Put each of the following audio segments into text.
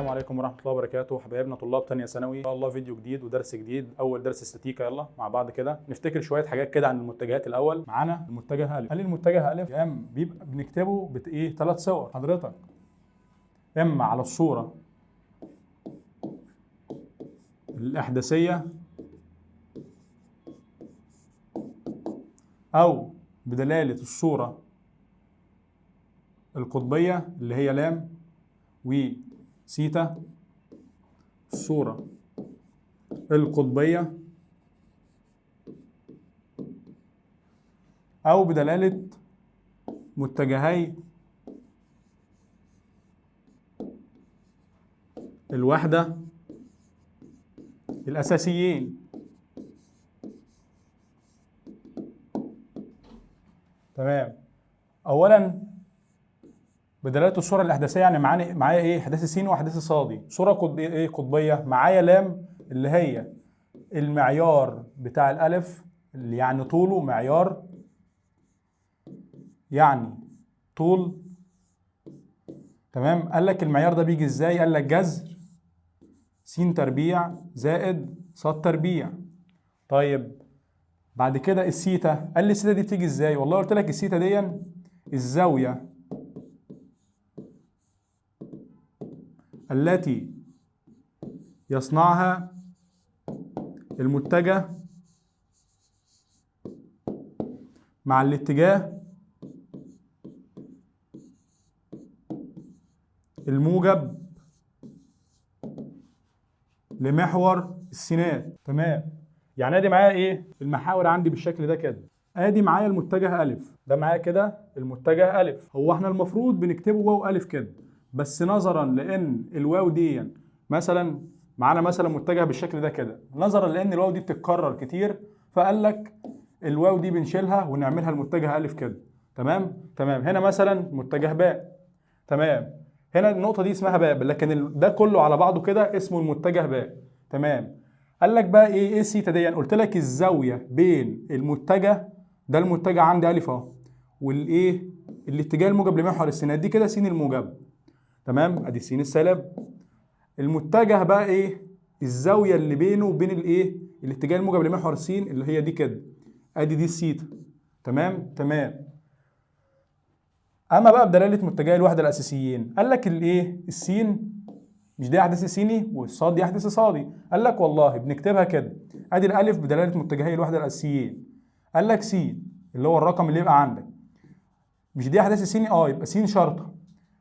السلام عليكم ورحمة الله وبركاته، حبايبنا طلاب تانية ثانوي. إن شاء الله فيديو جديد ودرس جديد، أول درس استاتيكا. يلا مع بعض كده نفتكر شوية حاجات كده عن المتجهات. الأول معانا المتجه أ. قال لي المتجه أ بيبقى بنكتبه إيه؟ 3 صور حضرتك، إما على الصورة الإحداثية أو بدلالة الصورة القطبية اللي هي لام وسيتا، الصورة القطبية، أو بدلالة متجهي الوحدة الأساسيين. تمام. أولا بدلالة الصورة الإحداثية يعني معايا إيه؟ إحداث س وإحداث ص. صورة قطبية معايا لام اللي هي المعيار بتاع الألف، اللي يعني طوله معيار، يعني طول. تمام. قال لك المعيار ده بيجي إزاي؟ قال لك جذر س تربيع زائد ص تربيع. طيب بعد كده السيتا، قال لي السيتا دي بتيجي إزاي؟ والله قلت لك السيتا دي الزاوية التي يصنعها المتجه مع الاتجاه الموجب لمحور السينات. تمام. يعني ادي معايا ايه المحاور عندي بالشكل ده كده. ادي معايا المتجه ا، ده معايا كده المتجه ا. هو احنا المفروض بنكتبه واو ا كده، بس نظرا لان الواو دي مثلا معانا مثلا متجه بالشكل ده كده، نظرا لان الواو دي بتتكرر كتير، فقال لك الواو دي بنشيلها ونعملها المتجه ا كده. تمام. هنا مثلا متجه باء. تمام. هنا النقطه دي اسمها باء، لكن ده كله على بعضه كده اسمه المتجه باء. تمام. قال لك بقى ايه السيتا دي؟ قلت لك الزاويه بين المتجه ده، المتجه عندي ا اهو، والايه الاتجاه الموجب لمحور السينات دي كده س الموجب. تمام. ادي س السالب. المتجه بقى ايه؟ الزاويه اللي بينه وبين الايه الاتجاه الموجب لمحور س اللي هي دي كده، ادي دي السيتا. تمام. اما بقى بدلاله متجهي الوحده الاساسيين، قال لك الايه السين مش دي احداث سيني والصاد دي احداث صادي. قال لك والله بنكتبها كده، ادي الالف بدلاله متجهي الوحده الاساسيين. قال لك س اللي هو الرقم اللي يبقى عندك، مش دي احداث سيني، يبقى س شرطه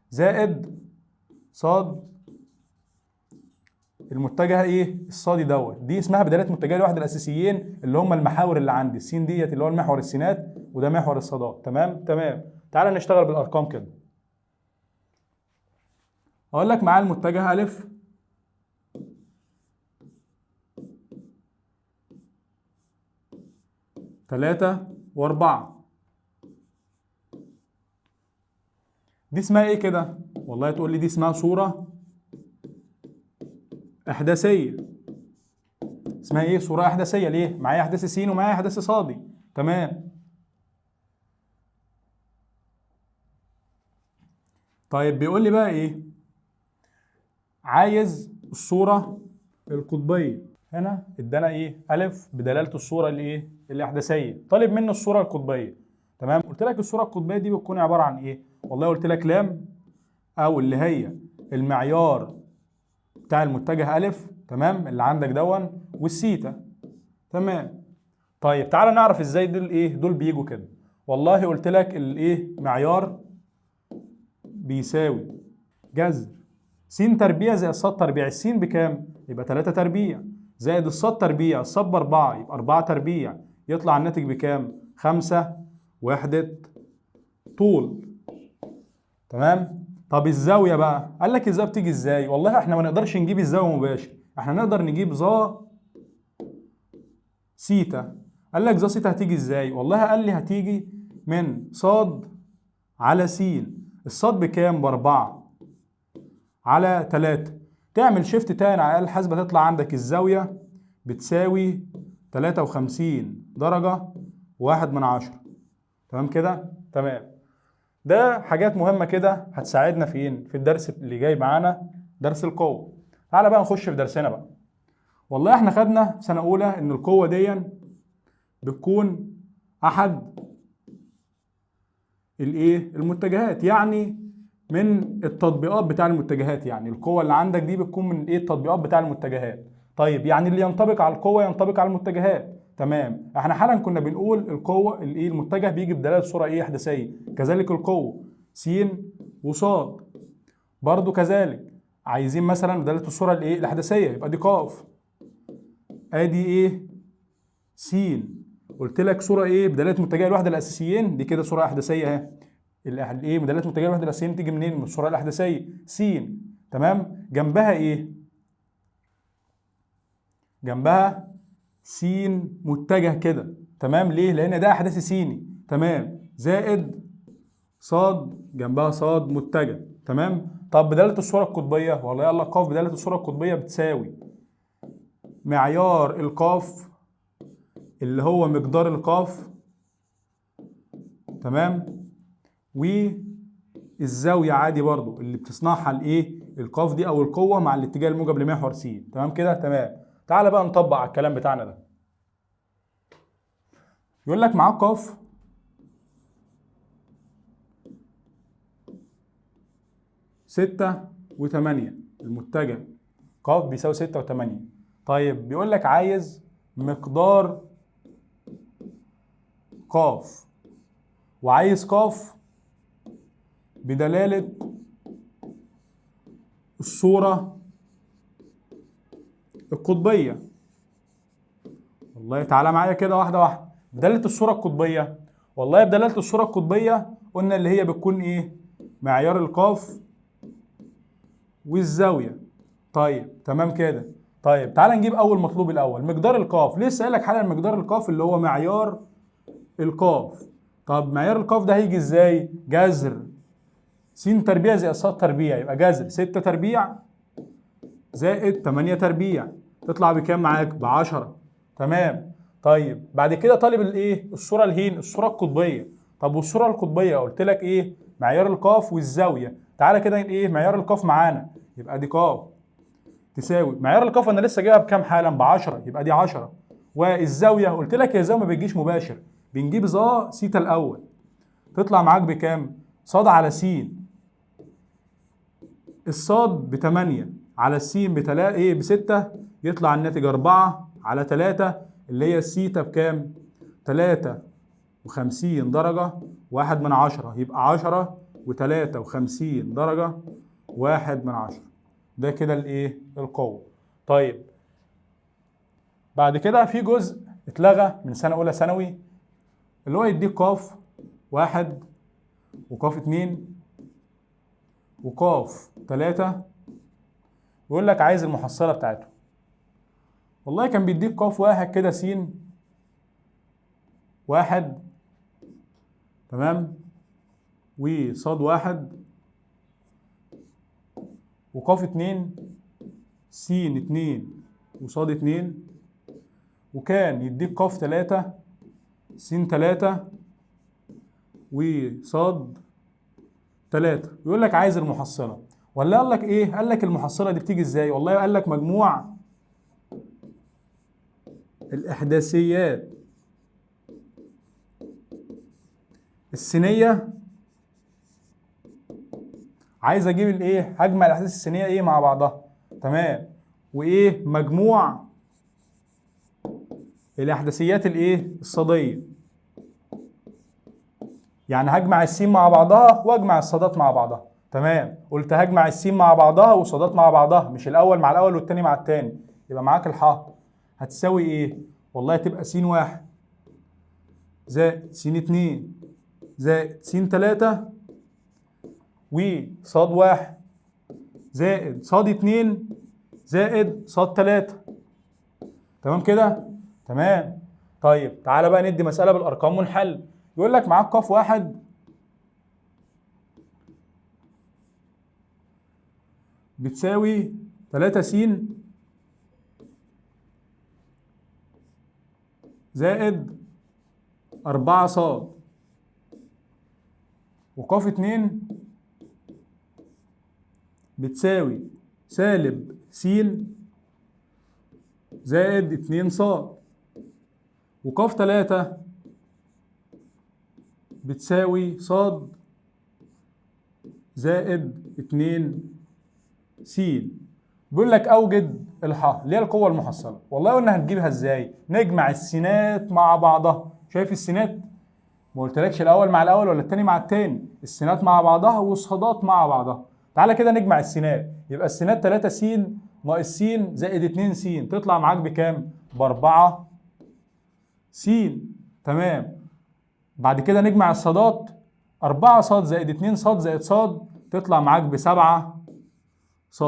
زائد صاد المتجه ايه الصادي دوت. دي اسمها بدلاله متجهي الوحده الاساسيين، اللي هم المحاور اللي عندي. السين ديت اللي هو المحور السينات، وده محور الصادات. تمام. تعالى نشتغل بالارقام كده. اقول لك معايا المتجه ا 3 و4، دي اسمها ايه كده؟ والله تقول لي دي اسمها صورة إحداثية. اسمها ايه؟ صورة إحداثية. ليه؟ معايا إحداث س ومعايا إحداث صادي. تمام. طيب بيقول لي بقى ايه؟ عايز الصورة القطبية. هنا ادانا ايه؟ أ بدلالة الصورة الايه؟ الإحداثية. طالب مني الصورة القطبية. تمام. قلت لك الصورة القطبية دي بتكون عبارة عن ايه؟ والله قلت لك لام، او اللي هي المعيار بتاع المتجه ا، تمام، اللي عندك دون، والسيتا. تمام. طيب تعالى نعرف ازاي دول ايه دول بيجوا كده. والله قلت لك الايه معيار بيساوي جذر س تربيع زائد ص تربيع. السين بكام؟ يبقى 3 تربيع زائد الص تربيع، الص ب4 يبقى 4 تربيع، يطلع الناتج بكام؟ 5 وحدة طول. تمام. طب الزاوية بقى، قال لك الزاوية بتيجي ازاي؟ والله احنا ما نقدرش نجيب الزاوية مباشر، احنا نقدر نجيب ظا سيتا. قال لك ظا سيتا هتيجي ازاي؟ والله قال لي هتيجي من صاد على س. الصاد بكام؟ ب4 على 3. تعمل شيفت تاني على الآلة الحاسبة، تطلع عندك الزاوية بتساوي 53 درجة و1/10. تمام كده؟ تمام. ده حاجات مهمة كده هتساعدنا فين؟ في الدرس اللي جاي معانا درس القوة. تعالى بقى نخش في درسنا بقى. والله احنا خدنا في سنة أولى إن القوة دي بتكون أحد المتجهات، يعني من التطبيقات بتاع المتجهات. يعني القوة اللي عندك دي بتكون من التطبيقات بتاع المتجهات. طيب يعني اللي ينطبق على القوة ينطبق على المتجهات. تمام. احنا حالا كنا بنقول القوة المتجه بيجي بدلالة صورة إحداثية، كذلك القوة س وصاد برضو كذلك. عايزين مثلا بدلالة الصورة الإحداثية، يبقى دي ق، ادي س. قلت لك صورة بدلالة متجه الوحدة الأساسيين، دي كده صورة إحداثية اهي. بدلالة متجه الوحدة الأساسيين تيجي منين؟ من الصورة الإحداثية س. تمام. جنبها جنبها س متجه كده. تمام. ليه؟ لأن ده أحداثي سيني. تمام. زائد صاد، جنبها صاد متجه. تمام. طب بدالة الصورة القطبية، والله يلا ق بدالة الصورة القطبية بتساوي معيار القاف اللي هو مقدار القاف، تمام، والزاوية عادي برضو اللي بتصنعها القاف دي أو القوة مع الاتجاه الموجب لمحور س. تمام كده. تمام. تعالى بقى نطبق على الكلام بتاعنا ده. يقول لك معاك قاف ستة وتمانية، المتجه ق بيساوي 6 و8. طيب بيقول لك عايز مقدار ق، وعايز ق بدلالة الصورة القطبية. والله تعالى معايا كده واحدة واحدة. بدلالة الصورة القطبية، والله بدلالة الصورة القطبية قلنا اللي هي بتكون معيار القاف والزاوية. طيب تمام كده. طيب تعالى نجيب أول مطلوب الأول، مقدار القاف. لسه قايل لك حالا مقدار القاف اللي هو معيار القاف. طب معيار القاف ده هيجي ازاي؟ جذر س تربيع زائد ص تربيع، يبقى جذر 6 تربيع زائد 8 تربيع، تطلع بكام معاك؟ ب10. تمام. طيب بعد كده طالب الصورة الصورة القطبية. طب والصورة القطبية قلت لك معيار القاف والزاوية. تعالى كده معيار القاف معانا، يبقى دي ق تساوي معيار القاف انا لسه جايبها بكام حالا؟ ب10، يبقى دي 10. والزاوية قلت لك يا الزاوية ما بتجيش مباشر، بنجيب ظا سيتا الأول، تطلع معاك بكام؟ صاد على س. الصاد ب8 على السين ب6، يطلع الناتج 4 على 3 اللي هي السيتا بكام؟ 53 درجة 1/10، يبقى 10 و53 درجة 1/10. ده كده القوة. طيب بعد كده في جزء اتلغى من سنة أولى ثانوي، اللي هو يديك ق 1 وق 2 وق 3، يقول لك عايز المحصلة بتاعته. والله كان بيديك ق 1 كده س 1، تمام، وصاد 1 وق 2 س 2 وصاد 2، وكان يديك ق 3 س 3 وصاد 3. يقول لك عايز المحصلة. ولا قال لك قال لك المحصلة دي بتيجي ازاي؟ والله قال لك مجموع الإحداثيات السينية. عايز اجيب هجمع الأحداث السينية مع بعضها. تمام. مجموع الإحداثيات الصادية. يعني هجمع السين مع بعضها واجمع الصادات مع بعضها. تمام. قلت هجمع السين مع بعضها والصادات مع بعضها، مش الأول مع الأول والتاني مع التاني. يبقى معاك الحاء هتساوي والله تبقى س 1 زائد س 2 زائد س 3 وصاد 1 زائد صاد 2 زائد صاد 3. تمام كده؟ تمام. طيب تعالى بقى ندي مسألة بالأرقام ونحل. يقول لك معاك ق 1 بتساوي 3 س زائد 4 ص، وق 2 بتساوي سالب س زائد 2 ص، وقاف 3 بتساوي ص زائد 2 س. بيقول لك اوجد الح اللي هي القوه المحصله. والله قلنا هنجيبها ازاي؟ نجمع السينات مع بعضها. شايف السينات؟ ما قلتلكش الاول مع الاول ولا التاني مع التاني، السينات مع بعضها والصادات مع بعضها. تعالى كده نجمع السينات. يبقى السينات 3 س ناقص س زائد 2 س تطلع معاك بكام؟ ب 4 س. تمام. بعد كده نجمع الصادات، 4 ص زائد 2 ص زائد ص تطلع معاك ب 7 ص.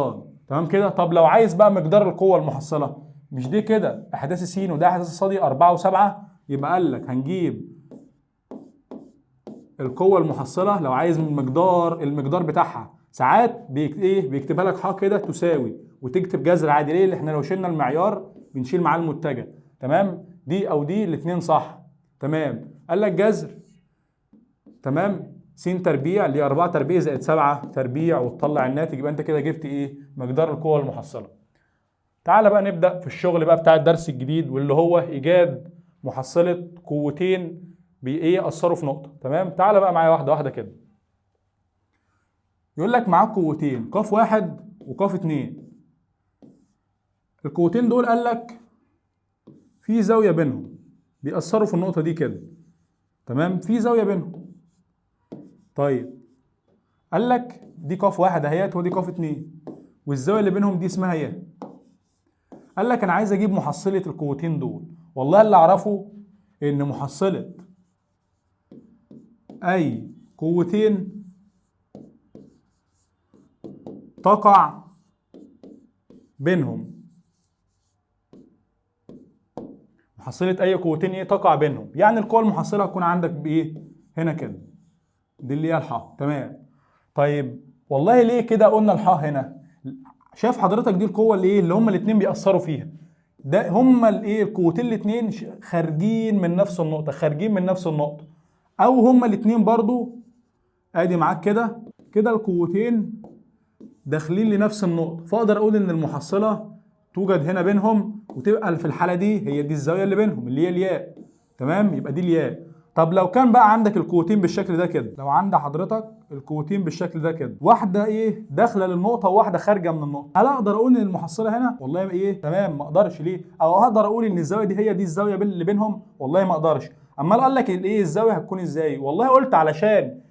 تمام كده. طب لو عايز بقى مقدار القوه المحصله، مش دي كده احداث س وده احداث ص 4 و7، يبقى قال لك هنجيب القوه المحصله لو عايز المقدار بتاعها. ساعات بيكتبها لك ح كده تساوي وتكتب جذر عادي. ليه؟ احنا لو شلنا المعيار بنشيل معاه المتجه. تمام. دي او دي الاثنين صح. تمام. قال لك جذر، تمام، س تربيع اللي هي 4 تربيع زائد 7 تربيع وتطلع الناتج. يبقى انت كده جبت ايه؟ مقدار القوه المحصله. تعالى بقى نبدا في الشغل بقى بتاع الدرس الجديد، واللي هو ايجاد محصله قوتين اثروا في نقطه. تمام. تعالى بقى معايا واحده واحده كده. يقول لك معاك قوتين ق واحد وق 2. القوتين دول قال لك في زاويه بينهم بيأثروا في النقطه دي كده. تمام. في زاويه بينهم. طيب قال لك دي ق واحد اهيت ودي ق 2 والزاويه اللي بينهم دي اسمها ي. قال لك انا عايز اجيب محصله القوتين دول. والله اللي اعرفه ان محصله اي قوتين تقع بينهم. محصله اي قوتين ايه تقع بينهم، يعني القوه المحصله هتكون عندك بايه؟ هنا كده. دي اللي هي الح. تمام. طيب والله ليه كده قلنا الح هنا؟ شايف حضرتك دي القوه اللي ايه اللي هما الاثنين بيأثروا فيها؟ ده هما الايه القوتين الاثنين خارجين من نفس النقطه، خارجين من نفس النقطه، او هما الاثنين برضو ادي معاك كده كده القوتين داخلين لنفس النقطه. فاقدر اقول ان المحصله توجد هنا بينهم، وتبقى في الحاله دي هي دي الزاويه اللي بينهم اللي هي الياء. تمام. يبقى دي الياء. طب لو كان بقى عندك القوتين بالشكل ده كده، لو عند حضرتك القوتين بالشكل ده كده، واحده ايه داخله للنقطه وواحده خارجه من النقطه، هل اقدر اقول ان المحصله هنا؟ والله ايه تمام ما اقدرش. ليه؟ او اقدر اقول ان الزاويه دي هي دي الزاويه اللي بينهم؟ والله ما اقدرش. امال قال لك الايه الزاويه هتكون ازاي؟ والله قلت علشان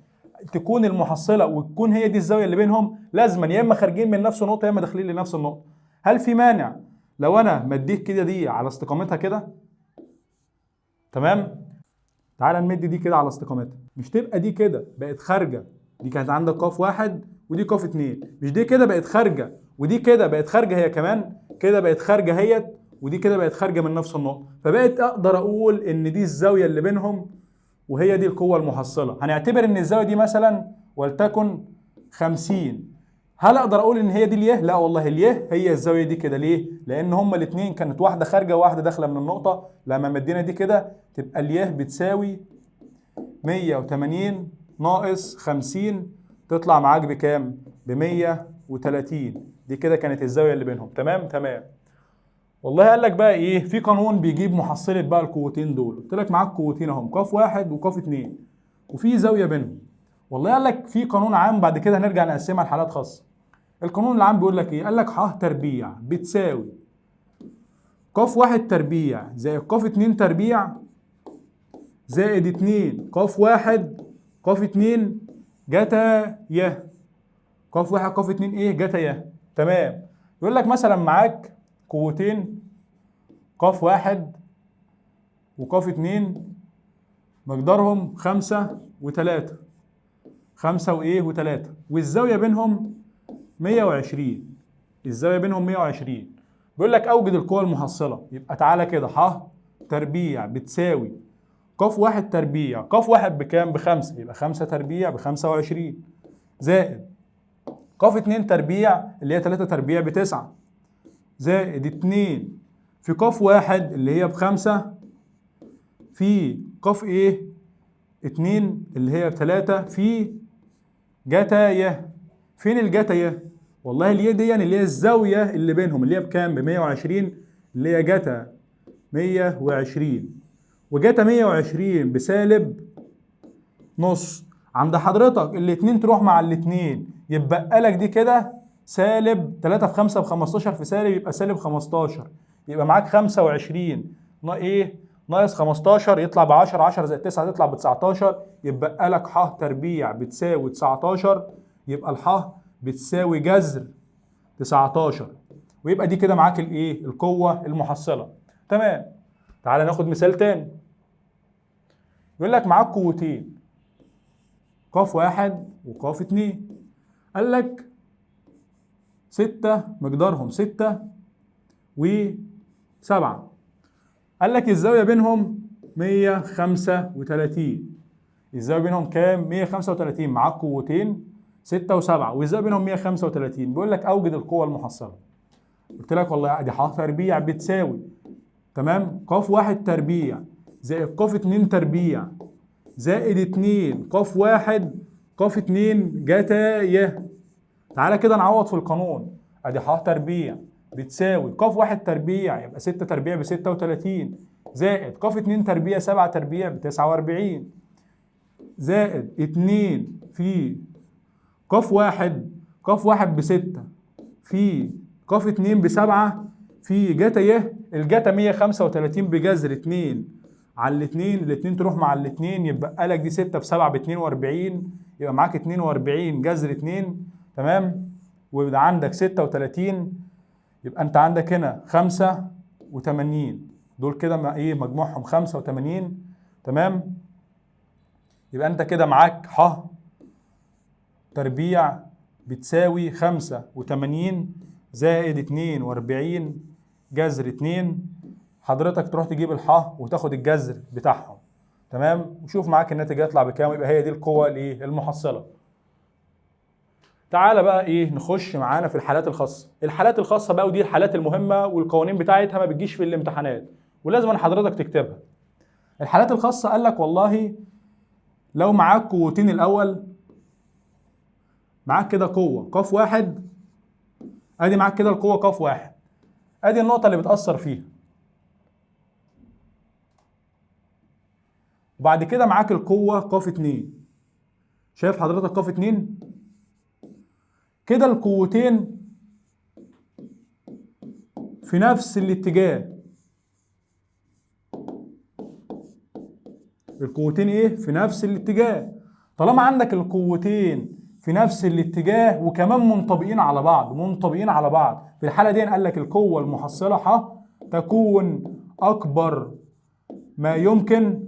تكون المحصله وتكون هي دي الزاويه اللي بينهم لازما يا اما خارجين من نفس النقطه يا اما داخلين لنفس النقطه. هل في مانع لو انا مديك كده دي على استقامتها كده؟ تمام. تعالى نمد دي كده على استقامتها. مش تبقى دي كده بقت خارجه؟ دي كانت عندك ق واحد ودي ق 2، مش دي كده بقت خارجه ودي كده بقت خارجه هي كمان كده بقت خارجه هيت، ودي كده بقت خارجه من نفس النقطه، فبقت اقدر اقول ان دي الزاويه اللي بينهم وهي دي القوه المحصله. هنعتبر ان الزاويه دي مثلا ولتكن 50. هل اقدر اقول ان هي دي اليه؟ لا والله اليه هي الزاويه دي كده. ليه؟ لان هما الاثنين كانت واحده خارجه وواحده داخله من النقطه. لما مدينا دي كده تبقى اليه بتساوي 180 ناقص 50 تطلع معاك بكام؟ ب 130. دي كده كانت الزاويه اللي بينهم. تمام. تمام. والله قال لك بقى ايه؟ في قانون بيجيب محصله بقى القوتين دول. قلت لك معاك قوتين اهم ق واحد وق 2 وفي زاويه بينهم. والله قال لك في قانون عام بعد كده هنرجع نقسمها لحالات خاصه. القانون العام بيقول لك ايه؟ قال لك ح تربيع بتساوي ق واحد تربيع زائد ق 2 تربيع زائد 2 ق واحد ق 2 جتا ي. ق واحد ق 2 ايه؟ جتا ي. تمام. يقول لك مثلا معاك قوتين ق واحد وق 2 مقدارهم 5 و3، 5 وايه و3، والزاويه بينهم 120. الزاويه بينهم 120. بيقول لك اوجد القوه المحصله. يبقى تعالى كده ح تربيع بتساوي ق واحد تربيع، ق واحد بكام؟ ب5، يبقى 5 تربيع ب25 زائد ق 2 تربيع اللي هي 3 تربيع ب9 زائد 2 في ق واحد اللي هي ب5 في ق ايه 2 اللي هي ب3 في جتا ي. فين الجتا ي؟ والله الياء دي يعني اللي هي الزاويه اللي بينهم اللي هي بكام؟ ب 120، اللي هي جتا 120 وجتا 120 بسالب نص. عند حضرتك الاتنين تروح مع الاتنين، يبقى لك دي كده سالب 3 في 5 ب 15 في سالب يبقى سالب 15، يبقى معاك 25 ناقص 15 يطلع ب 10، 10 زائد 9 تطلع ب 19، يبقى لك ح تربيع بتساوي 19، يبقى الح بتساوي جذر 19، ويبقى دي كده معاك القوة المحصلة. تمام. تعالى ناخد مثال تاني. يقول لك معاك قوتين قاف واحد وقاف اتنين. قال لك 6 مقدارهم 6 و7. قال لك الزاوية بينهم 135. الزاوية بينهم كام؟ 135. معاك قوتين 6 و7 والزاوية بينهم 135. بيقول لك أوجد القوة المحصلة. قلت لك والله دي ح تربيع بتساوي تمام قاف واحد تربيع زائد قاف 2 تربيع زائد 2 قاف واحد قاف 2 جتا ي. تعالى كده نعوض في القانون. ادي ح تربيع بتساوي قاف واحد تربيع يبقى 6 تربيع ب 36 زائد قاف 2 تربيع 7 تربيع ب 49 زائد 2 في قاف واحد ب 6 في قاف 2 ب 7 في جتا ي. الجتا 135 بجذر 2 على الاثنين، الاثنين تروح مع الاثنين يبقى لك دي 6 في 7 ب 42، يبقى معاك 42 جذر 2. تمام. ويبقى عندك 36، يبقى انت عندك هنا 85 دول كده مجموعهم 85. تمام. يبقى انت كده معاك ح تربيع بتساوي 85 زائد 42 جذر 2. حضرتك تروح تجيب الح وتاخد الجذر بتاعهم. تمام. وشوف معاك الناتج يطلع بكام، يبقى هي دي القوة المحصلة. تعالى بقى نخش معانا في الحالات الخاصة. الحالات الخاصة بقى ودي الحالات المهمة والقوانين بتاعتها ما بتجيش في الامتحانات ولازم حضرتك تكتبها. الحالات الخاصة قال لك والله لو معاك قوتين الأول، معاك كده قوة قاف واحد، ادي معاك كده القوة قاف واحد، ادي النقطة اللي بتأثر فيها. وبعد كده معاك القوة قاف اتنين. شايف حضرتك قاف اتنين؟ كده القوتين في نفس الاتجاه. القوتين في نفس الاتجاه. طالما عندك القوتين في نفس الاتجاه وكمان منطبقين على بعض، في الحالة دي قال لك القوة المحصلة ح تكون أكبر ما يمكن،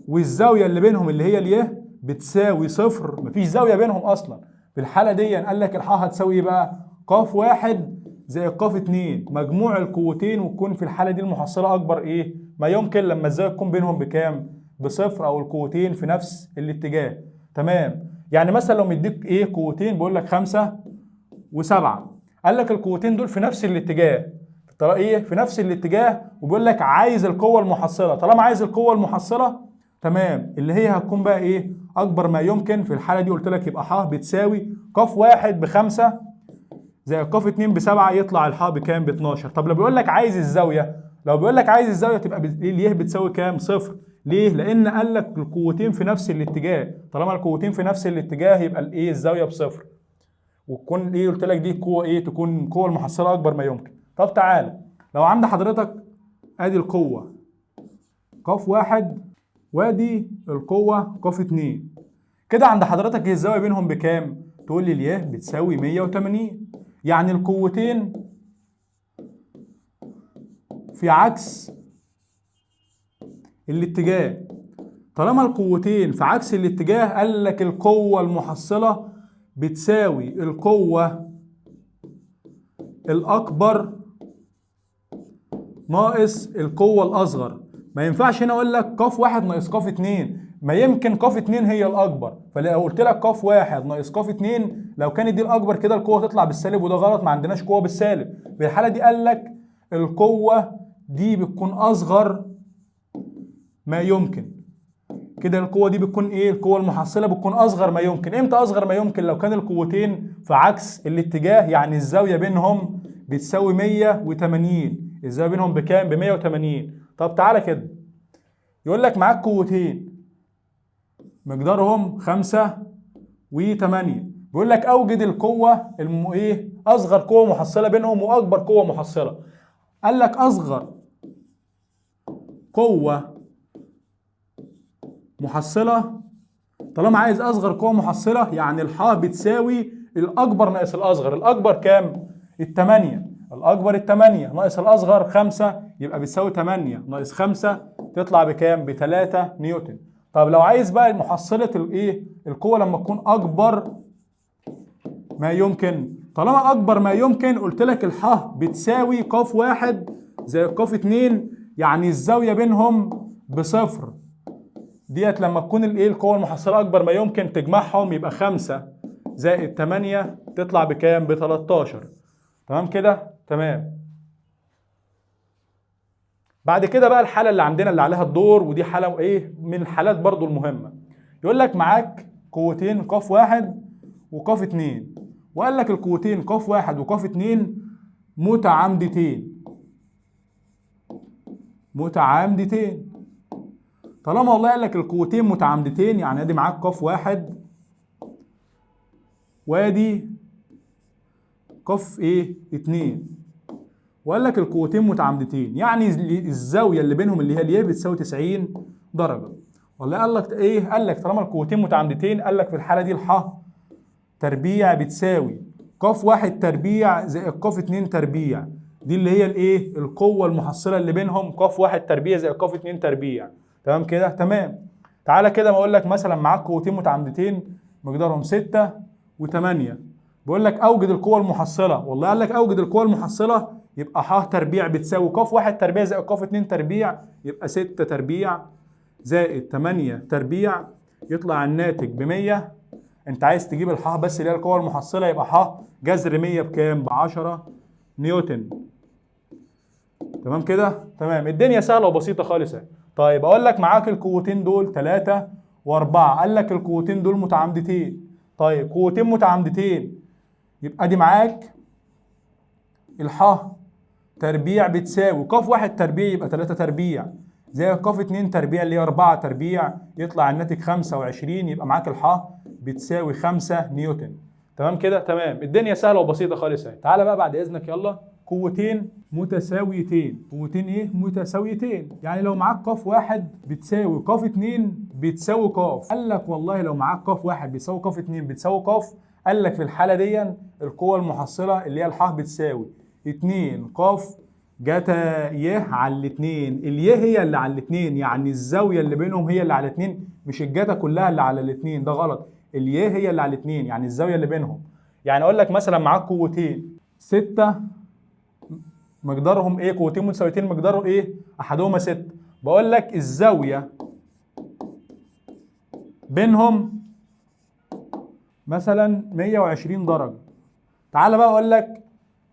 والزاوية اللي بينهم اللي هي الياء بتساوي صفر، مفيش زاوية بينهم أصلا. في الحالة دي قال لك الح هتساوي بقى قاف واحد زائد قاف اتنين، مجموع القوتين، وتكون في الحالة دي المحصلة أكبر ما يمكن لما الزاوية تكون بينهم بكام؟ بصفر، أو القوتين في نفس الاتجاه. تمام. يعني مثلا لو مديك قوتين بيقول لك 5 و7، قال لك القوتين دول في نفس الاتجاه، في نفس الاتجاه، وبيقول لك عايز القوة المحصلة. طالما عايز القوة المحصلة تمام، اللي هي هتكون بقى أكبر ما يمكن. في الحالة دي قلت لك يبقى ح بتساوي قاف واحد ب5 زائد قاف 2 ب7، يطلع الح بكام؟ ب12. طب لو بيقول لك عايز الزاوية، تبقى الياء بتساوي كام؟ صفر. ليه؟ لأن قال لك القوتين في نفس الاتجاه. طالما القوتين في نفس الاتجاه يبقى الزاوية بصفر، وتكون قلت لك دي قوة تكون القوة المحصلة أكبر ما يمكن. طب تعالى لو عند حضرتك ادي القوة قاف واحد وادي القوة قاف 2، كده عند حضرتك الزاوية بينهم بكام؟ تقول لي الياء بتساوي 180. يعني القوتين في عكس الاتجاه. طالما القوتين في عكس الاتجاه قال لك القوة المحصلة بتساوي القوة الأكبر ناقص القوة الأصغر. ما ينفعش هنا أقول لك قاف واحد ناقص قاف 2، ما يمكن قاف 2 هي الأكبر. فلو قلت لك قاف واحد ناقص قاف 2 لو كانت دي الأكبر كده القوة تطلع بالسالب، وده غلط، ما عندناش قوة بالسالب. في الحالة دي قال لك القوة دي بتكون أصغر ما يمكن. كده القوة دي بتكون ايه؟ القوة المحصلة بتكون اصغر ما يمكن. امتى اصغر ما يمكن؟ لو كان القوتين في عكس الاتجاه، يعني الزاوية بينهم بتساوي 180. الزاوية بينهم بكام؟ ب 180. طب تعالى كده، يقول لك معاك قوتين مقدارهم 5 و8، بيقول لك اوجد القوة ايه؟ اصغر قوة محصلة بينهم واكبر قوة محصلة. قال لك اصغر قوة محصلة، طالما عايز اصغر قوة محصلة يعني الحاء بتساوي الاكبر ناقص الاصغر. الاكبر كام؟ التمانية. الاكبر التمانية ناقص الاصغر 5، يبقى بتساوي 8 ناقص 5 تطلع بكام؟ ب3 نيوتن. طب لو عايز بقى محصلة الايه؟ القوة لما تكون اكبر ما يمكن، طالما اكبر ما يمكن قلت لك الحاء بتساوي ق واحد زائد ق 2، يعني الزاوية بينهم بصفر. ديت لما تكون الايه؟ القوة المحصلة اكبر ما يمكن، تجمعهم يبقى 5 زائد 8 تطلع بكام؟ ب 13. تمام كده؟ تمام. بعد كده بقى الحالة اللي عندنا اللي عليها الدور، ودي حالة ايه؟ من الحالات برضو المهمة. يقول لك معاك قوتين ق واحد وق 2، وقال لك القوتين ق واحد وق 2 متعامدتين. متعامدتين. طالما والله قال لك القوتين متعامدتين، يعني ادي معاك ق واحد وادي ق ايه؟ 2، وقال لك القوتين متعامدتين، يعني الزاويه اللي بينهم اللي هي الياء بتساوي 90 درجه. والله قال لك ايه؟ قال لك طالما القوتين متعامدتين، قال لك في الحاله دي الحاء تربيع بتساوي ق واحد تربيع زائد ق 2 تربيع. دي اللي هي الايه؟ القوه المحصله اللي بينهم ق واحد تربيع زائد ق 2 تربيع. تمام كده؟ تمام. تعالى كده ما اقول لك مثلا معاك قوتين متعامدتين مقدارهم 6 و8، بيقول لك اوجد القوه المحصله. والله قال لك اوجد القوه المحصله، يبقى ح تربيع بتساوي ق واحد تربيع زائد ق 2 تربيع، يبقى 6 تربيع زائد 8 تربيع، يطلع الناتج ب 100. انت عايز تجيب الحاء بس اللي هي القوه المحصله، يبقى ح جذر 100 بكام؟ ب 10 نيوتن. تمام كده؟ تمام. الدنيا سهله وبسيطه خالص اهي. طيب اقول لك معاك القوتين دول 3 و4، قال لك القوتين دول متعامدتين. طيب قوتين متعامدتين، يبقى دي معاك الحاء تربيع بتساوي ق واحد تربيع يبقى 3 تربيع زائد ق 2 تربيع اللي هي 4 تربيع، يطلع الناتج 25. يبقى معاك الحاء بتساوي 5 نيوتن. تمام كده؟ تمام. الدنيا سهله وبسيطه خالص اهي. تعالى بقى بعد اذنك يلا، قوتين متساويتين. قوتين ايه؟ متساويتين. يعني لو معاك ق واحد بتساوي ق 2 بتساوي ق، قال لك والله لو معاك ق واحد بيساوي ق 2 بتساوي ق، قال لك في الحاله دي القوه المحصله اللي هي الحاء بتساوي 2 ق جتا ي على الاثنين. اليه هي اللي على الاثنين، يعني الزاويه اللي بينهم هي اللي على الاثنين، مش الجتا كلها اللي على الاثنين، ده غلط. اليه هي اللي على الاثنين، يعني الزاويه اللي بينهم. يعني اقول لك مثلا معاك قوتين 6 مقدارهم ايه؟ قوتين متساويتين مقداره ايه؟ احدهما 6، بقول لك الزاويه بينهم مثلا 120 درجه. تعالى بقى اقول لك،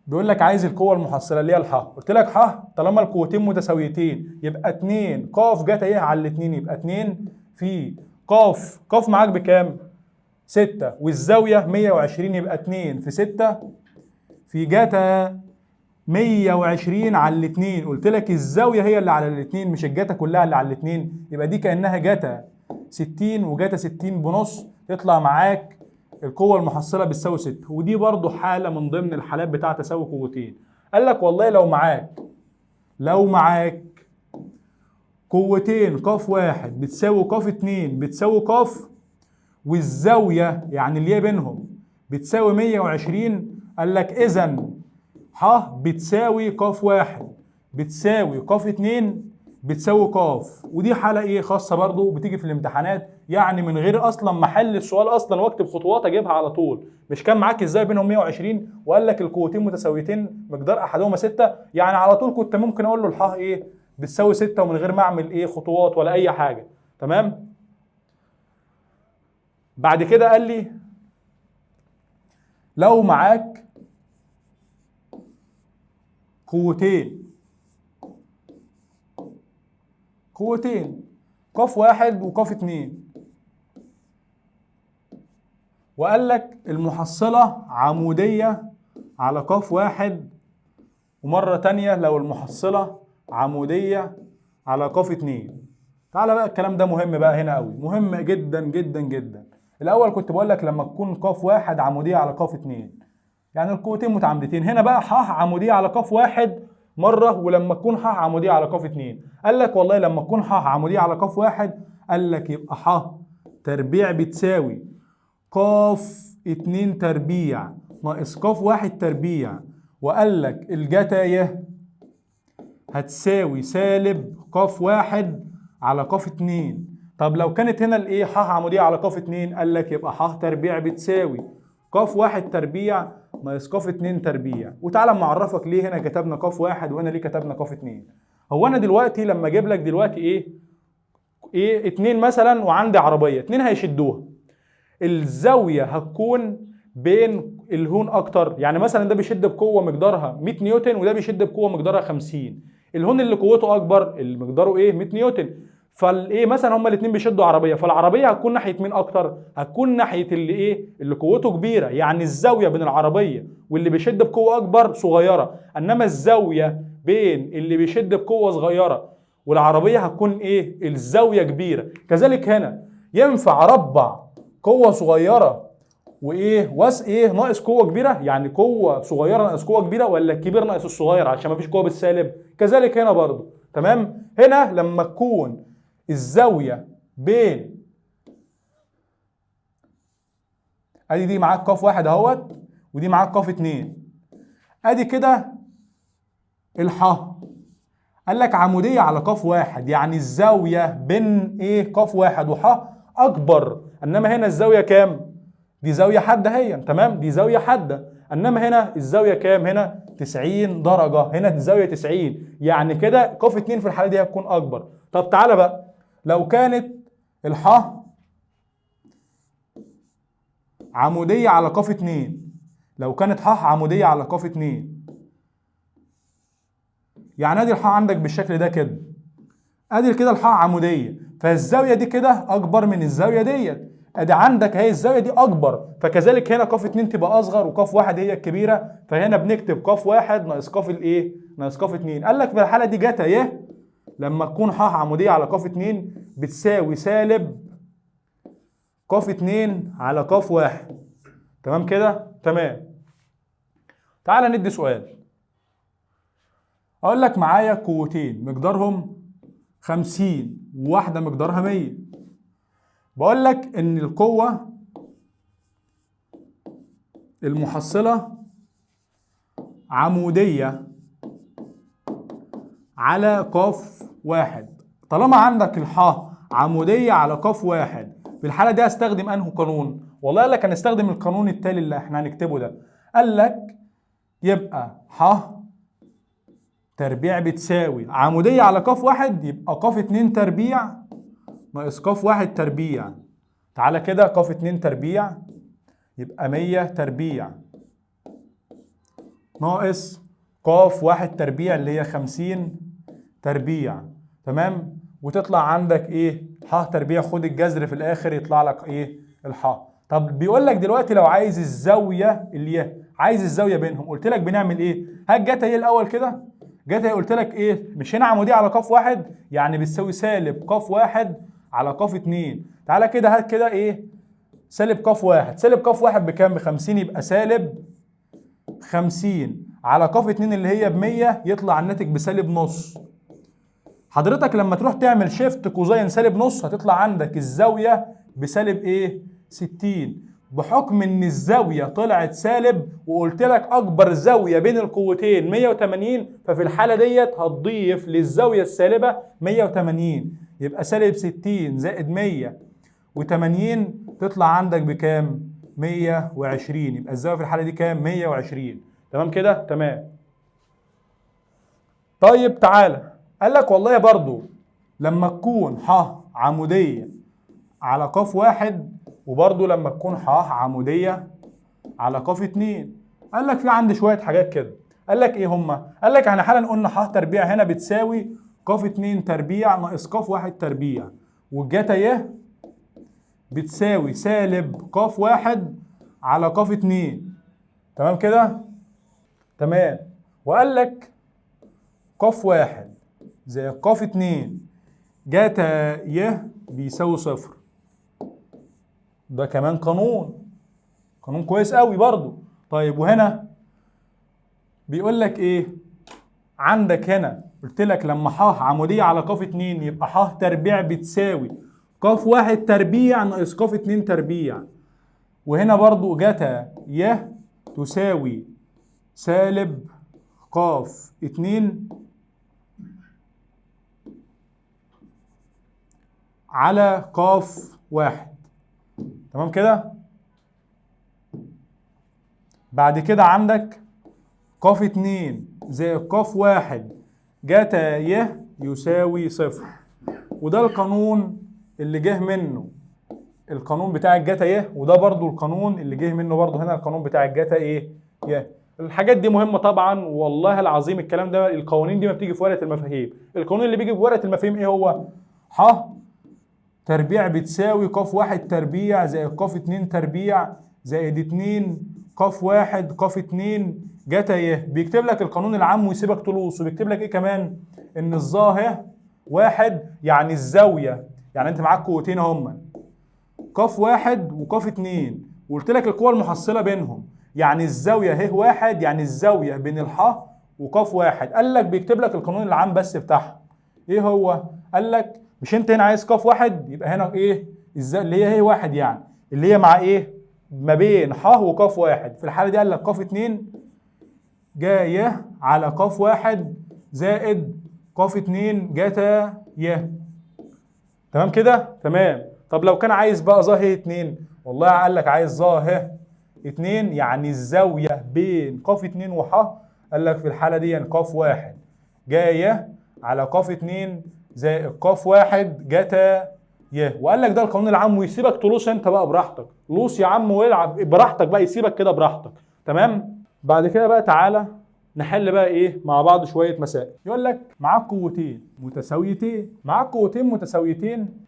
بيقول لك عايز القوه المحصله اللي هي الحاء. قلت لك ح طالما القوتين متساويتين يبقى 2 ق جتا ايه على الاثنين، يبقى 2 في ق معاك بكام؟ 6، والزاويه 120 يبقى 2 في 6 في جتا 120 على الاثنين. قلت لك الزاويه هي اللي على الاثنين مش الجتا كلها اللي على الاثنين، يبقى دي كانها جتا 60 وجتا 60 بنص، تطلع معاك القوه المحصله بتساوي 6. ودي برضو حاله من ضمن الحالات بتاعه تساوي قوتين. قال لك والله لو معاك قوتين ق واحد بتساوي ق 2 بتساوي ق، والزاويه يعني اللي هي بينهم بتساوي 120، قال لك اذا ح بتساوي ق واحد بتساوي ق 2 بتساوي ق. ودي حاله ايه؟ خاصه برضو بتيجي في الامتحانات، يعني من غير اصلا ما احل السؤال اصلا واكتب خطوات اجيبها على طول. مش كان معاك ازاي بينهم 120 وقال لك القوتين متساويتين مقدار احدهما 6، يعني على طول كنت ممكن اقول له الح ايه؟ بتساوي 6 ومن غير ما اعمل ايه؟ خطوات ولا اي حاجه. تمام؟ بعد كده قال لي لو معاك قوتين ق واحد وق اتنين، وقال لك المحصلة عمودية على ق واحد، ومرة تانية لو المحصلة عمودية على ق اتنين. تعالى بقى الكلام ده مهم بقى هنا قوي، مهم جدا جدا جدا. الأول كنت بقول لك لما تكون ق واحد عمودية على ق اتنين، يعني القوتين متعامدتين. هنا بقى ح عمودية على ق واحد مرة، ولما تكون ح عمودية على ق اتنين. قال لك والله لما تكون ح عمودية على ق واحد، قال لك يبقى ح تربيع بتساوي ق اتنين تربيع ناقص ق واحد تربيع، وقال لك الجتا هتساوي سالب ق واحد على ق اتنين. طب لو كانت هنا الايه ح عمودية على ق اتنين، قال لك يبقى ح تربيع بتساوي ق واحد تربيع ناقص ق اتنين تربيع. وتعالى اما اعرفك ليه هنا كتبنا ق واحد وهنا ليه كتبنا ق اتنين. هو انا دلوقتي لما اجيب لك دلوقتي ايه اتنين مثلا وعندي عربية اتنين هيشدوها، الزاوية هتكون بين الهون اكتر. يعني مثلا ده بيشد بقوة مقدارها 100 نيوتن وده بيشد بقوة مقدارها 50. الهون اللي قوته اكبر اللي مقداره 100 نيوتن. فالايه مثلا هما الاثنين بيشدوا عربيه، فالعربيه هتكون ناحيه مين اكتر؟ هتكون ناحيه اللي قوته كبيره. يعني الزاويه بين العربيه واللي بيشد بقوه اكبر صغيره، انما الزاويه بين اللي بيشد بقوه صغيره والعربيه هتكون الزاويه كبيره. كذلك هنا ينفع اربع قوه صغيره ناقص قوه كبيره، يعني قوه صغيره ناقص قوه كبيره، ولا الكبير ناقص الصغير عشان ما فيش قوه بالسالب. كذلك هنا برضو تمام. هنا لما تكون الزاويه بين ادي دي معاك ق واحد اهوت ودي معاك ق اتنين، ادي كده الح قال لك عموديه على ق واحد، يعني الزاويه بين ق واحد وح اكبر. انما هنا الزاويه كام؟ دي زاويه حاده هي تمام، دي زاويه حاده. انما هنا الزاويه كام؟ هنا 90 درجه، هنا الزاويه 90، يعني كده ق اتنين في الحاله دي هتكون اكبر. طب تعالى بقى لو كانت الح عموديه على ق اتنين، لو كانت ح عموديه على ق اتنين، يعني ادي الح عندك بالشكل ده كده، ادي كده الح عموديه، فالزاويه دي كده اكبر من الزاويه ديت. ادي عندك اهي الزاويه دي اكبر، فكذلك هنا ق اتنين تبقى اصغر وق واحد هي الكبيره، فهنا بنكتب ق واحد ناقص ق ناقص ق اتنين. قال لك في الحاله دي جت لما تكون ح عموديه على ق اتنين بتساوي سالب ق اتنين على ق واحد. تمام كده؟ تمام. تعالى ندي سؤال. اقول لك معايا قوتين مقدارهم 50 وواحده مقدارها 100. بقول لك ان القوه المحصله عموديه على ق واحد. طالما عندك الح عموديه على ق واحد، في الحاله دي هستخدم انه قانون؟ والله قال لك هنستخدم القانون التالي اللي احنا هنكتبه ده. قال لك يبقى ح تربيع بتساوي عموديه على ق واحد، يبقى ق اتنين تربيع ناقص ق واحد تربيع. تعالى كده ق اتنين تربيع يبقى 100 تربيع ناقص ق واحد تربيع اللي هي 50 تربيع. تمام. وتطلع عندك ح تربيع، خد الجذر في الاخر يطلع لك الح. طب بيقول لك دلوقتي لو عايز الزاويه عايز الزاويه بينهم، قلت لك بنعمل هات جت الاول كده، جت قلت لك مش هنا عموديه على ق واحد، يعني بتساوي سالب ق واحد على ق اتنين. تعالى كده هات كده سالب ق واحد. سالب ق واحد بكام؟ ب50، يبقى سالب 50 على ق اتنين اللي هي ب100، يطلع الناتج بسالب نص. حضرتك لما تروح تعمل شيفت كوزين سالب نص هتطلع عندك الزاويه بسالب 60. بحكم ان الزاويه طلعت سالب وقلت لك اكبر زاويه بين القوتين 180، ففي الحاله ديت هتضيف للزاويه السالبه 180، يبقى سالب 60 زائد 180 تطلع عندك بكام؟ 120. يبقى الزاويه في الحاله دي كام؟ 120. تمام كده؟ تمام. طيب تعالى قال لك والله برضو لما تكون ح عموديه على ق واحد، وبرضو لما تكون ح عموديه على ق اتنين، قال لك في عندي شويه حاجات كده. قال لك ايه هما؟ قال لك احنا حالا قلنا ح تربيع هنا بتساوي ق اتنين تربيع ناقص ق واحد تربيع، والجتا ي بتساوي سالب ق واحد على ق اتنين. تمام كده؟ تمام. وقال لك ق واحد زائد ق اتنين جتا ي بيساوي صفر. ده كمان قانون كويس قوي برضو. طيب وهنا بيقول لك ايه؟ عندك هنا قلت لك لما ح عمودية على ق اتنين يبقى ح تربيع بتساوي ق واحد تربيع ناقص ق اتنين تربيع. وهنا برضو جتا ي تساوي سالب ق اتنين على ق واحد. تمام كده؟ بعد كده عندك ق اتنين زائد ق واحد جتا ي يساوي صفر. وده القانون اللي جه منه القانون بتاع الجتا ي، وده برضو القانون اللي جه منه برضو هنا القانون بتاع الجتا ايه ي. الحاجات دي مهمة طبعا، والله العظيم الكلام ده القوانين دي ما بتيجي في ورقة المفاهيم. القانون اللي بيجي في ورقة المفاهيم ايه هو؟ ح تربيع بتساوي ق واحد تربيع زائد ق اتنين تربيع زائد اتنين ق واحد ق اتنين جتا ي. بيكتب لك القانون العام ويسيبك طلوس، وبيكتب لك ايه كمان؟ ان الظاهر واحد يعني الزاوية، يعني انت معاك قوتين هما ق واحد وق اتنين، وقلت لك القوة المحصلة بينهم يعني الزاوية ه واحد، يعني الزاوية بين الح وق واحد. قال لك بيكتب لك القانون العام بس بتاعهم. ايه هو؟ قال لك مش انت هنا عايز ق واحد، يبقى هنا ايه؟ اللي هي ه واحد، يعني اللي هي مع ايه؟ ما بين ح وق واحد. في الحالة دي قال لك ق اتنين جاية على ق واحد زائد ق اتنين جتا ي. تمام كده؟ تمام. طب لو كان عايز بقى ظا ه اتنين، والله قال لك عايز ظا ه اتنين يعني الزاوية بين ق اتنين وح، قال لك في الحالة دي يعني ق واحد جاية على ق اتنين زائد ق واحد جتا ي. وقال لك ده القانون العام ويسيبك تلوص انت بقى براحتك. لوص يا عم والعب براحتك بقى، يسيبك كده براحتك. تمام؟ بعد كده بقى تعالى نحل بقى ايه مع بعض شويه مسائل. يقول لك معاك قوتين متساويتين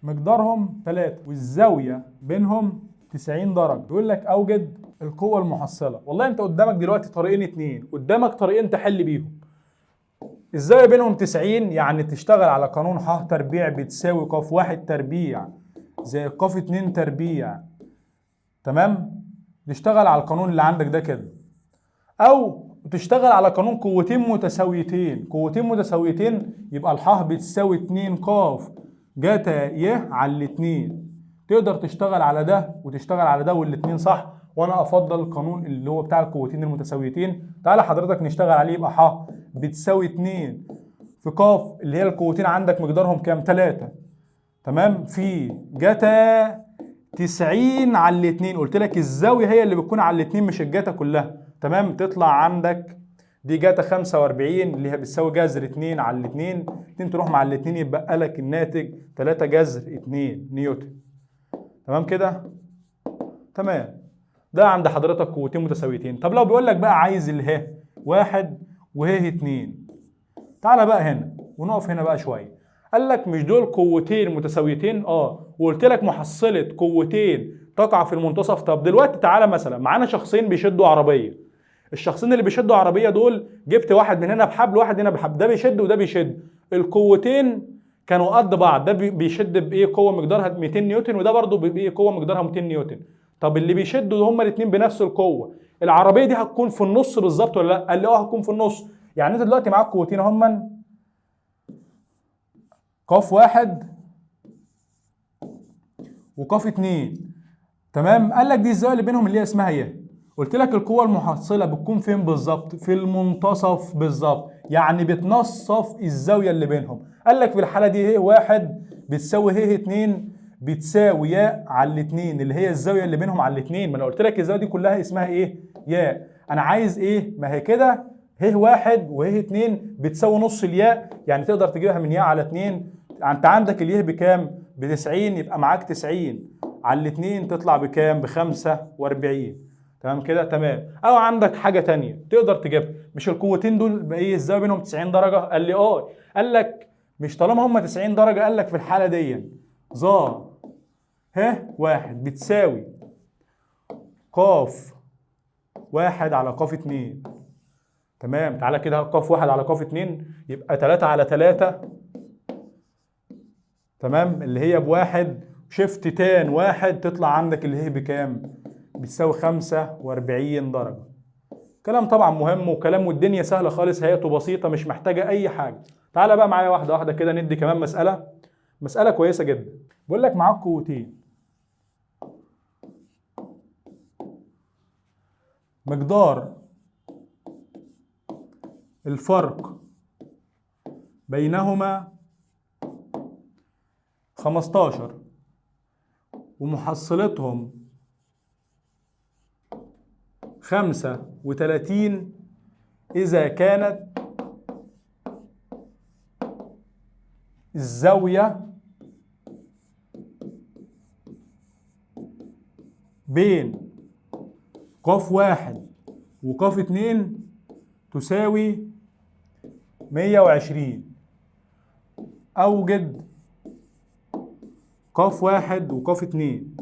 مقدارهم 3 والزاويه بينهم 90 درجه. يقول لك اوجد القوه المحصله. والله انت قدامك دلوقتي طريقين اتنين، قدامك طريقين تحل بيهم. الزاويه بينهم 90 يعني تشتغل على قانون ح تربيع بتساوي ق واحد تربيع زائد ق اتنين تربيع. تمام؟ تشتغل على القانون اللي عندك ده كده، او تشتغل على قانون قوتين متساويتين يبقى الح بتساوي 2 ق جتا ي على الاتنين. تقدر تشتغل على ده وتشتغل على ده والاتنين صح، وانا افضل القانون اللي هو بتاع القوتين المتساويتين. تعالى حضرتك نشتغل عليه. يبقى ح بتساوي 2 في ق اللي هي القوتين عندك مقدارهم كام؟ 3. تمام؟ في جتا 90 على الاتنين. قلت لك الزاويه هي اللي بتكون على الاتنين مش الجتا كلها. تمام؟ تطلع عندك دي جاتا 45 اللي هي بتساوي جذر 2 على الاتنين. 2 تروح مع الاتنين يبقى لك الناتج 3 جذر 2 نيوتن. تمام كده؟ تمام. ده عند حضرتك قوتين متساويتين. طب لو بيقول لك بقى عايز اله واحد وه 2، تعالى بقى هنا ونقف هنا بقى شويه. قال لك مش دول قوتين متساويتين؟ وقلت لك محصله قوتين تقع في المنتصف. طب دلوقتي تعالى مثلا معانا شخصين بيشدوا عربيه. الشخصين اللي بيشدوا عربيه دول جبت واحد من هنا بحبل واحد هنا بحبل، ده بيشد وده بيشد. القوتين كانوا قد بعض، ده بيشد بايه قوه مقدارها 200 نيوتن وده برضه بايه قوه مقدارها 200 نيوتن. طب اللي بيشدوا هما الاثنين بنفس القوه، العربيه دي هتكون في النص بالظبط ولا لا؟ قال لي هتكون في النص. يعني انت دلوقتي معاك قوتين هما ق واحد وق اتنين. تمام؟ قال لك دي الزاويه اللي بينهم اللي هي اسمها ي. قلت لك القوه المحصله بتكون فين بالظبط؟ في المنتصف بالظبط، يعني بتنصف الزاويه اللي بينهم. قال لك في الحاله دي ه واحد بتساوي ه اتنين بتساوي ي على الاتنين اللي هي الزاويه اللي بينهم على الاتنين. ما انا قلت لك الزاويه دي كلها اسمها ايه؟ ي. انا عايز ايه؟ ما هي كده ه واحد وه اتنين بتساوي نص الياء، يعني تقدر تجيبها من ي على 2. انت عندك اليه بكام؟ ب 90، يبقى معاك 90 على الاتنين تطلع بكام؟ ب 45. تمام كده؟ تمام. او عندك حاجه تانية تقدر تجيبها. مش القوتين دول ايه الزاويه بينهم 90 درجه؟ قال لي قال لك مش طالما هم 90 درجه. قال لك في الحاله دي ظا ه واحد بتساوي قاف واحد على قاف اتنين. تمام، تعالى كده قاف واحد على قاف اتنين يبقى 3 على 3. تمام، اللي هي بواحد، شيفت تان واحد تطلع عندك اللي هي بكام؟ بتساوي 45 درجة. كلام طبعا مهم وكلام، والدنيا سهلة خالص، هيئته بسيطة مش محتاجة أي حاجة. تعالى بقى معايا واحدة واحدة كده، ندي كمان مسألة كويسة جدا. بقول لك معاك قوتين، مقدار الفرق بينهما 15 ومحصلتهم 35 إذا كانت الزاوية بين قاف واحد وقاف اتنين تساوي 120. أوجد قاف واحد وقاف اتنين.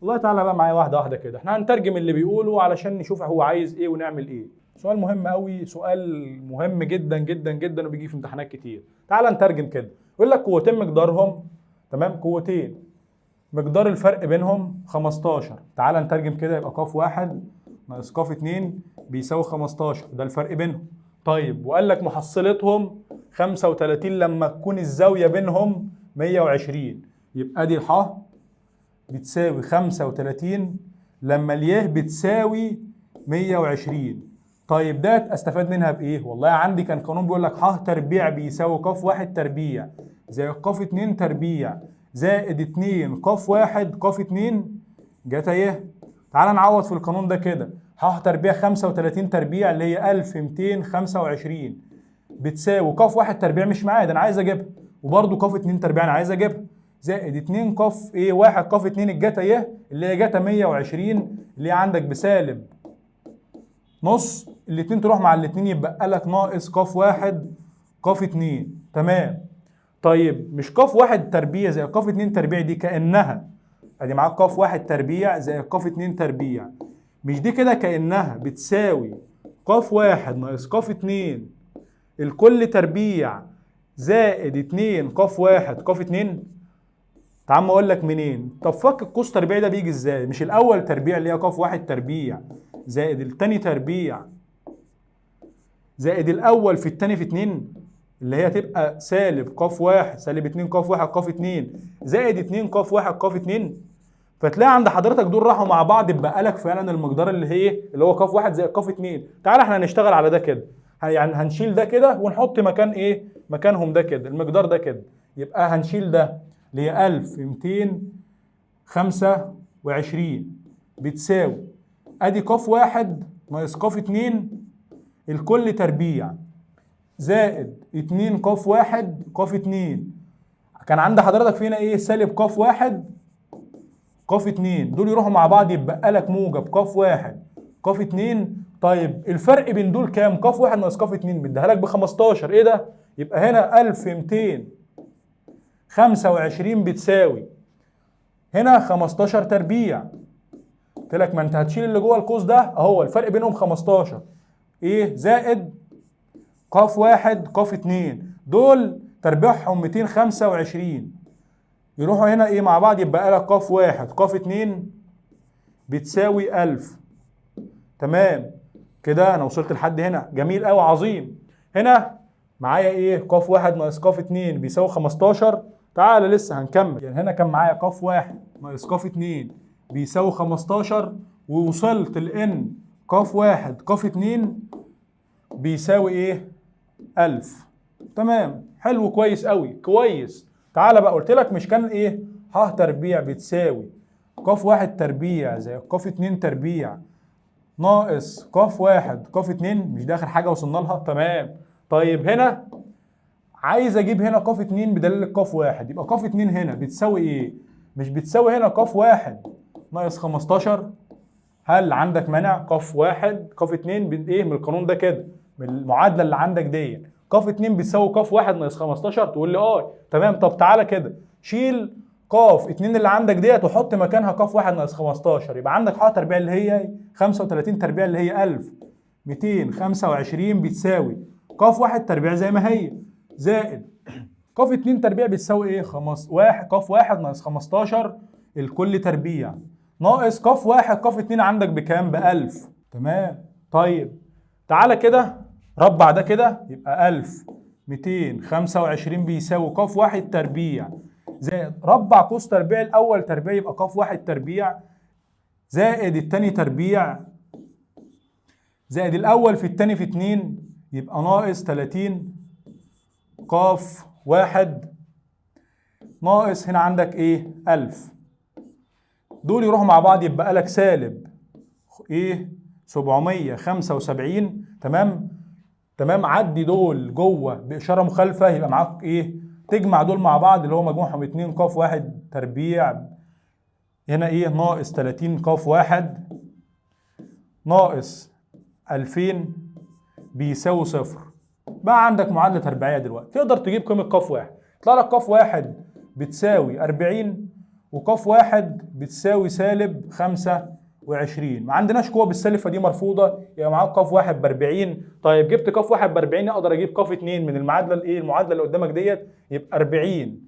والله تعالى بقى معايا واحدة واحدة كده، احنا هنترجم اللي بيقوله علشان نشوف هو عايز ايه ونعمل ايه. سؤال مهم قوي، سؤال مهم جدا جدا جدا وبيجي في امتحانات كتير. تعالى نترجم كده. يقول لك قوتين مقدارهم، تمام، قوتين مقدار الفرق بينهم 15. تعالى نترجم كده، يبقى قاف واحد ناقص قاف اتنين بيساوي 15، ده الفرق بينهم. طيب وقال لك محصلتهم 35 لما تكون الزاوية بينهم 120، يبقى دي الح بتساوي 35 لما الياء بتساوي 120. طيب ده استفاد منها بايه؟ والله عندي كان قانون بيقول لك ح تربيع بيساوي قاف واحد تربيع زائد قاف اتنين تربيع زائد 2 قاف واحد قاف اتنين جت اهي. تعال نعوض في القانون ده كده، ح تربيع 35 تربيع اللي هي 1225 بتساوي قاف واحد تربيع مش معايا ده انا عايز اجيبها، وبرده قاف اتنين تربيع انا عايز اجيبها، زائد 2 قاف ايه واحد قاف اتنين الجتا اهي اللي هي جتا 120 اللي هي عندك بسالب نص، الاتنين تروح مع الاتنين يبقى لك ناقص قاف واحد قاف اتنين. تمام. طيب مش قاف واحد تربيع زي قاف اتنين تربيع دي كأنها ادي معاك قاف واحد تربيع زي قاف اتنين تربيع، مش دي كده كأنها بتساوي قاف واحد ناقص قاف اتنين الكل تربيع زائد 2 قاف واحد قاف اتنين. تعال ما اقول لك منين. طب فك القوس تربيع ده بيجي ازاي؟ مش الاول تربيع اللي هي قاف واحد تربيع زائد التاني تربيع زائد الاول في التاني في 2 اللي هي تبقى سالب قاف واحد سالب 2 قاف واحد قاف اتنين زائد 2 قاف واحد قاف اتنين. فتلاقي عند حضرتك دول راحوا مع بعض يبقى لك فعلا المقدار اللي هي اللي هو قاف واحد زائد قاف اتنين. تعال احنا هنشتغل على ده كده، يعني هنشيل ده كده ونحط مكان ايه؟ مكانهم ده كده المقدار ده كده، يبقى هنشيل ده اللي هي 1225 بتساوي ادي قاف واحد ناقص قاف اتنين الكل تربيع زائد 2 قاف واحد قاف اتنين. كان عند حضرتك فينا ايه؟ سالب قاف واحد قاف اتنين، دول يروحوا مع بعض يبقى لك موجب قاف واحد قاف اتنين. طيب الفرق بين دول كام؟ قاف واحد ناقص قاف اتنين بديها لك ب 15. ايه ده؟ يبقى هنا 1225 بتساوي هنا 15 تربيع. قلت لك ما انت هتشيل اللي جوه القوس ده اهو الفرق بينهم 15 ايه زائد قاف واحد قاف اتنين، دول تربيعهم 225 يروحوا هنا ايه مع بعض يبقى لك قاف واحد قاف اتنين بتساوي 1000. تمام كده انا وصلت لحد هنا، جميل قوي عظيم. هنا معايا ايه؟ قاف واحد ناقص قاف اتنين بيساوي 15. تعالى لسه هنكمل، يعني هنا كان معايا قاف واحد ناقص قاف اتنين بيساوي 15 ووصلت لان قاف واحد قاف اتنين بيساوي ايه؟ 1000. تمام حلو كويس قوي كويس. تعالى بقى قلت لك مش كان ايه؟ ح تربيع بتساوي قاف واحد تربيع زي قاف اتنين تربيع ناقص قاف واحد قاف اتنين، مش ده اخر حاجه وصلنا لها؟ تمام. طيب هنا عايز اجيب هنا قاف اتنين بدليل قاف واحد، يبقى قاف اتنين هنا بتساوي ايه؟ مش بتساوي هنا قاف واحد ناقص 15؟ هل عندك مانع؟ قاف واحد قاف اتنين ايه من القانون ده كده من المعادله اللي عندك دي قاف اتنين بتساوي قاف واحد ناقص 15؟ تقول لي اه تمام. طب تعالى كده شيل قاف 2 اللي عندك ديت وحط مكانها قاف 1 ناقص 15، يبقى عندك ح تربيع اللي هي 35 تربيع اللي هي 1225 بتساوي قاف 1 تربيع زي ما هي زائد قاف 2 تربيع بتساوي ايه؟ قاف 1 ناقص 15 الكل تربيع ناقص قاف 1 قاف 2 عندك بكام؟ ب 1000. تمام. طيب تعالى كده ربع ده كده يبقى 1225 بيساوي قاف 1 تربيع زائد ربع قوس تربيع الاول تربيع يبقى قاف 1 تربيع زائد الثاني تربيع زائد الاول في الثاني في 2 يبقى ناقص 30 قاف 1 ناقص هنا عندك ايه؟ 1000. دول يروحوا مع بعض يبقى لك سالب ايه؟ 775. تمام. عدي دول جوه باشاره مخالفه يبقى معاك ايه؟ تجمع دول مع بعض اللي هو مجموعهم 2 قاف 1 تربيع هنا ايه؟ ناقص 30 قاف 1 ناقص 2000 بيساوي 0. بقى عندك معادله تربيعيه دلوقتي تقدر تجيب قيمه قاف 1. يطلع لك قاف 1 بتساوي 40 وقاف 1 بتساوي سالب 25. ما عندناش قوه بالسالب فدي مرفوضه، يبقى معاك قاف 1 ب 40. طيب جبت قاف 1 ب 40 اقدر اجيب قاف 2 من المعادله الايه؟ المعادله اللي قدامك ديت يبقى 40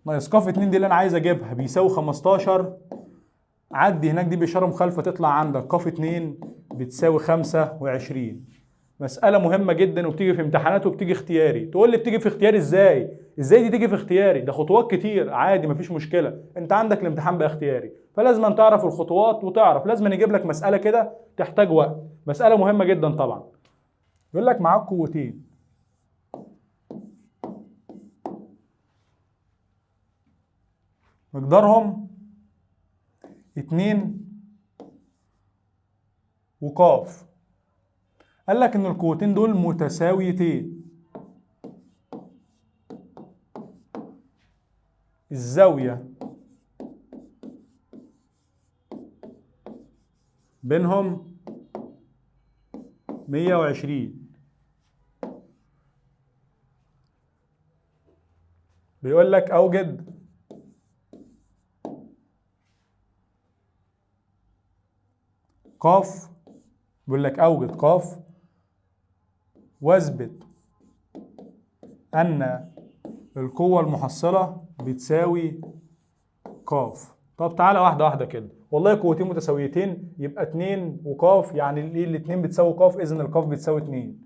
ناقص قاف 2 دي اللي انا عايز اجيبها بيساوي 15. عدي هناك دي باشاره مخالفه تطلع عندك قاف 2 بتساوي 25. مسألة مهمة جدا وبتيجي في امتحانات وبتيجي اختياري. تقول لي بتيجي في اختياري ازاي؟ ازاي دي تيجي في اختياري؟ ده خطوات كتير عادي مفيش مشكلة، انت عندك الامتحان بقى اختياري فلازم أن تعرف الخطوات وتعرف لازم نجيب لك مسألة كده تحتاج وقت، مسألة مهمة جدا طبعا. يقول لك معاك قوتين مقدارهم 2 وقاف. قال لك ان القوتين دول متساويتين، الزاوية بينهم 120. بيقول لك اوجد قاف، بيقول لك اوجد قاف واثبت ان القوة المحصلة بتساوي قاف. طب تعالى واحدة واحدة كده. والله قوتين متساويتين يبقى 2 وقاف، يعني الاثنين بتساوي قاف، اذا القاف بتساوي 2.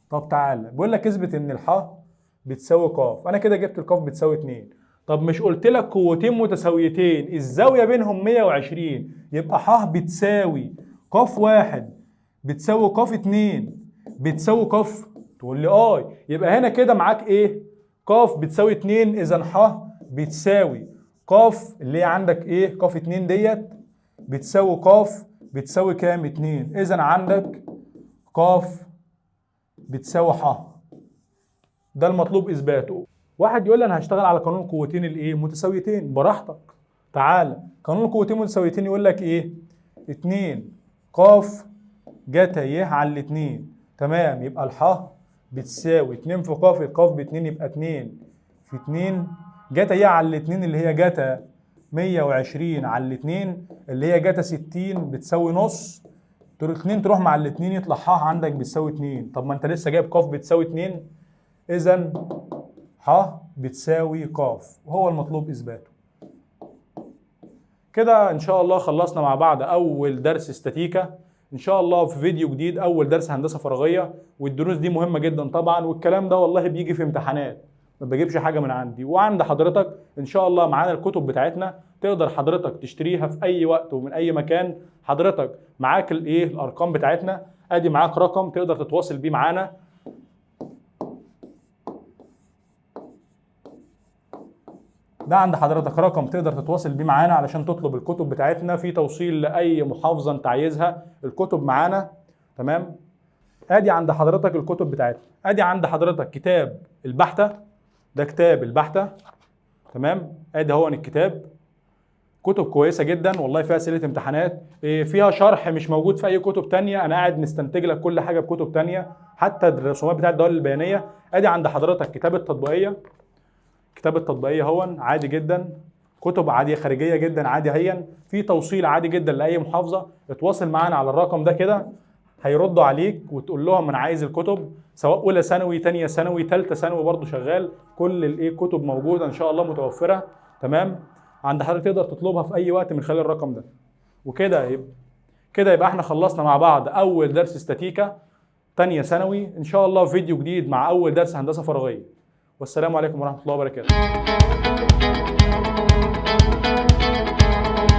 طب تعالى بيقول لك اثبت ان الحاء بتساوي قاف. انا كده جبت القاف بتساوي 2. طب مش قلت لك قوتين متساويتين الزاوية بينهم 120، يبقى حاء بتساوي قاف 1 بتساوي قاف 2 بتساوي قاف؟ تقول لي يبقى هنا كده معاك ايه؟ قاف بتساوي 2، اذا ح بتساوي قاف اللي هي عندك ايه؟ قاف 2 ديت بتساوي قاف بتساوي كام؟ 2. اذا عندك قاف بتساوي ح. ده المطلوب اثباته. واحد يقول لي انا هشتغل على قانون قوتين الايه؟ متساويتين. براحتك. تعالى قانون قوتين متساويتين يقول لك ايه؟ 2 قاف جتا ي على الاثنين. تمام. يبقى الح بتساوي 2 في قاف، القاف ب 2 يبقى 2 في 2 جتا ي على الاثنين اللي هي جتا 120 على الاثنين اللي هي جتا 60 بتساوي نص. 2 تروح مع الاثنين يطلع ح عندك بتساوي 2. طب ما انت لسه جايب قاف بتساوي 2، اذا ح بتساوي قاف، وهو المطلوب اثباته. كده ان شاء الله خلصنا مع بعض اول درس استاتيكا. ان شاء الله في فيديو جديد اول درس هندسه فراغيه، والدروس دي مهمه جدا طبعا، والكلام ده والله بيجي في امتحانات ما بجيبش حاجه من عندي. وعند حضرتك ان شاء الله معانا الكتب بتاعتنا تقدر حضرتك تشتريها في اي وقت ومن اي مكان. حضرتك معاك الايه؟ الارقام بتاعتنا. ادي معاك رقم تقدر تتواصل بيه معانا. ده عند حضرتك رقم تقدر تتواصل بيه معانا علشان تطلب الكتب بتاعتنا في توصيل لاي محافظه انت عايزها. الكتب معانا. تمام. ادي عند حضرتك الكتب بتاعتنا. ادي عند حضرتك كتاب البحثه، ده كتاب البحثه. تمام. ادي هو الكتاب. كتب كويسه جدا والله، فيها اسئله امتحانات، فيها شرح مش موجود في اي كتب تانية. انا قاعد مستنتج لك كل حاجه بكتب تانية، حتى الرسومات بتاعت الدوال البيانيه. ادي عند حضرتك كتاب التطبيقيه. كتاب التطبيقيه هون عادي جدا، كتب عاديه خارجيه جدا عادي هي، في توصيل عادي جدا لاي محافظه. اتواصل معانا على الرقم ده كده، هيردوا عليك وتقول لهم انا عايز الكتب، سواء اولى ثانوي، ثانيه ثانوي، ثالثه ثانوي برضو شغال، كل الكتب موجوده ان شاء الله متوفره. تمام، عند حضرتك تقدر تطلبها في اي وقت من خلال الرقم ده. وكده يبقى احنا خلصنا مع بعض اول درس استاتيكا ثانيه ثانوي، ان شاء الله فيديو جديد مع اول درس هندسه فراغيه. والسلام عليكم ورحمه الله وبركاته.